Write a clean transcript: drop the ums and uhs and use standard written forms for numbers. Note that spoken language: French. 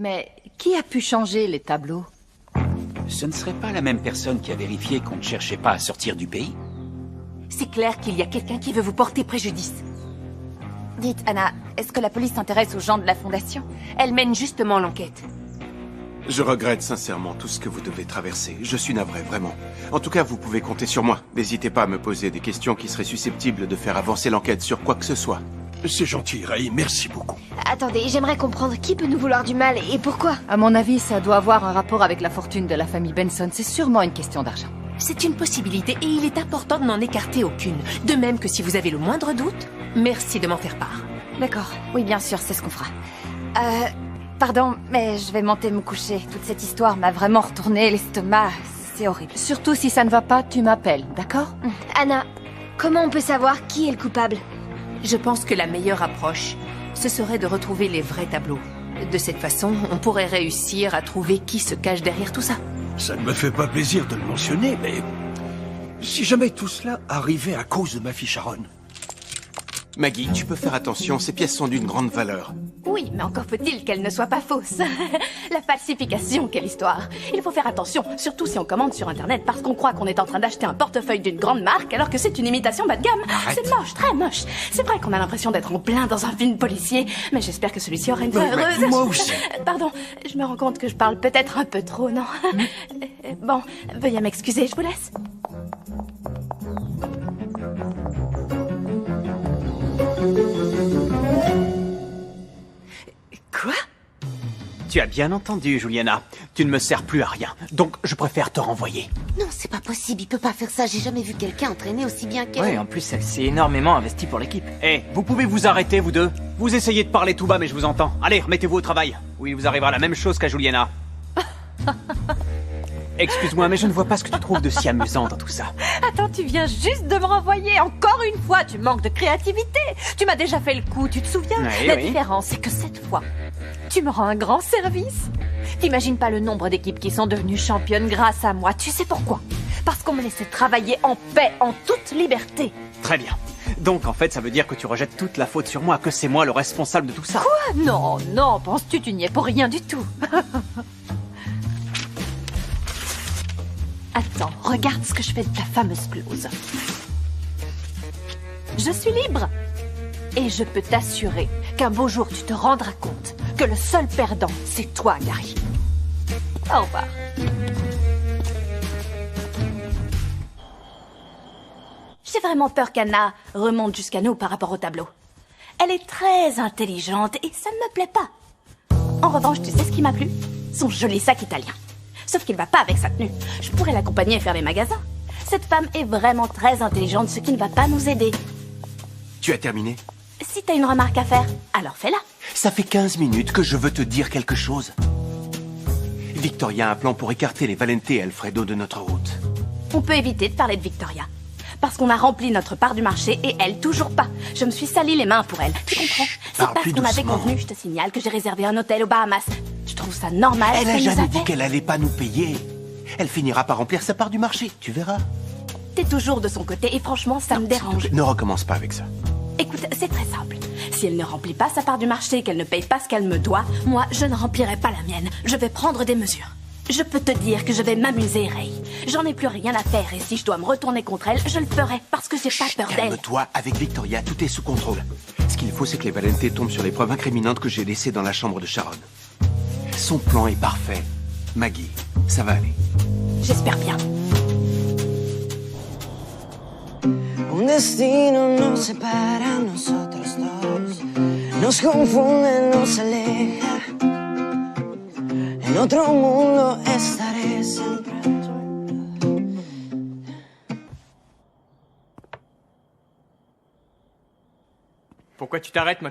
Mais qui a pu changer les tableaux? Ce ne serait pas la même personne qui a vérifié qu'on ne cherchait pas à sortir du pays? C'est clair qu'il y a quelqu'un qui veut vous porter préjudice. Dites, Anna, est-ce que la police s'intéresse aux gens de la Fondation? Elle mène justement l'enquête. Je regrette sincèrement tout ce que vous devez traverser. Je suis navré, vraiment. En tout cas, vous pouvez compter sur moi. N'hésitez pas à me poser des questions qui seraient susceptibles de faire avancer l'enquête sur quoi que ce soit. C'est gentil, Ray, merci beaucoup. Attendez, j'aimerais comprendre qui peut nous vouloir du mal et pourquoi. À mon avis, ça doit avoir un rapport avec la fortune de la famille Benson. C'est sûrement une question d'argent. C'est une possibilité et il est important de n'en écarter aucune. De même que si vous avez le moindre doute, merci de m'en faire part. D'accord, oui bien sûr, c'est ce qu'on fera. Pardon, mais je vais monter me coucher. Toute cette histoire m'a vraiment retourné l'estomac. C'est horrible. Surtout si ça ne va pas, tu m'appelles, d'accord? Anna, comment on peut savoir qui est le coupable? Je pense que la meilleure approche, ce serait de retrouver les vrais tableaux. De cette façon, on pourrait réussir à trouver qui se cache derrière tout ça. Ça ne me fait pas plaisir de le mentionner, mais... si jamais tout cela arrivait à cause de ma fille Sharon... Maggie, tu peux faire attention, ces pièces sont d'une grande valeur. Oui, mais encore faut-il qu'elle ne soit pas fausse. La falsification, quelle histoire. Il faut faire attention, surtout si on commande sur Internet, parce qu'on croit qu'on est en train d'acheter un portefeuille d'une grande marque, alors que c'est une imitation bas de gamme. C'est moche, très moche. C'est vrai qu'on a l'impression d'être en plein dans un film policier, mais j'espère que celui-ci aura une fin heureuse. Moi aussi. Pardon, je me rends compte que je parle peut-être un peu trop, non? Bon, veuillez m'excuser, je vous laisse. Quoi? Tu as bien entendu, Juliana. Tu ne me sers plus à rien, donc je préfère te renvoyer. Non, c'est pas possible, il peut pas faire ça, j'ai jamais vu quelqu'un entraîner aussi bien qu'elle. Ouais, en plus, elle s'est énormément investie pour l'équipe. Eh, vous pouvez vous arrêter, vous deux? Vous essayez de parler tout bas, mais je vous entends. Allez, remettez-vous au travail. Oui, il vous arrivera la même chose qu'à Juliana. Excuse-moi, mais je ne vois pas ce que tu trouves de si amusant dans tout ça. Attends, tu viens juste de me renvoyer. Encore une fois, tu manques de créativité. Tu m'as déjà fait le coup, tu te souviens? Oui, La oui. différence, c'est que cette fois, tu me rends un grand service. T'imagines pas le nombre d'équipes qui sont devenues championnes grâce à moi. Tu sais pourquoi? Parce qu'on me laissait travailler en paix, en toute liberté. Très bien. Donc, en fait, ça veut dire que tu rejettes toute la faute sur moi, que c'est moi le responsable de tout ça. Quoi? Non, non, penses-tu, tu n'y es pour rien du tout. Attends, regarde ce que je fais de ta fameuse clause. Je suis libre. Et je peux t'assurer qu'un beau jour tu te rendras compte que le seul perdant, c'est toi, Gary. Au revoir. J'ai vraiment peur qu'Anna remonte jusqu'à nous par rapport au tableau. Elle est très intelligente et ça ne me plaît pas. En revanche, tu sais ce qui m'a plu? Son joli sac italien. Sauf qu'il ne va pas avec sa tenue. Je pourrais l'accompagner et faire les magasins. Cette femme est vraiment très intelligente, ce qui ne va pas nous aider. Tu as terminé? Si t'as une remarque à faire, alors fais-la. Ça fait 15 minutes que je veux te dire quelque chose. Victoria a un plan pour écarter les Valente et Alfredo de notre route. On peut éviter de parler de Victoria. Parce qu'on a rempli notre part du marché et elle, toujours pas. Je me suis sali les mains pour elle. Tu comprends? C'est parle parce plus qu'on avait doucement. convenu, je te signale, que j'ai réservé un hôtel aux Bahamas. Je trouve ça normal. Elle a qu'elle nous jamais dit appelle. qu'elle allait pas nous payer. Elle finira par remplir sa part du marché, tu verras. T'es toujours de son côté et franchement, ça me dérange. Ne recommence pas avec ça. Écoute, c'est très simple. Si elle ne remplit pas sa part du marché et qu'elle ne paye pas ce qu'elle me doit, moi, je ne remplirai pas la mienne. Je vais prendre des mesures. Je peux te dire que je vais m'amuser, Ray. J'en ai plus rien à faire et si je dois me retourner contre elle, je le ferai parce que j'ai pas peur d'elle. Calme-toi, avec Victoria, tout est sous contrôle. Ce qu'il faut, c'est que les Valente tombent sur les preuves incriminantes que j'ai laissées dans la chambre de Sharon. Son plan est parfait. Maggie, ça va aller. J'espère bien. Un destino nos separa a nosotros dos, nos confunde, nos aleja. En otro mundo estaré siempre a tu lado. Pourquoi tu t'arrêtes, moi?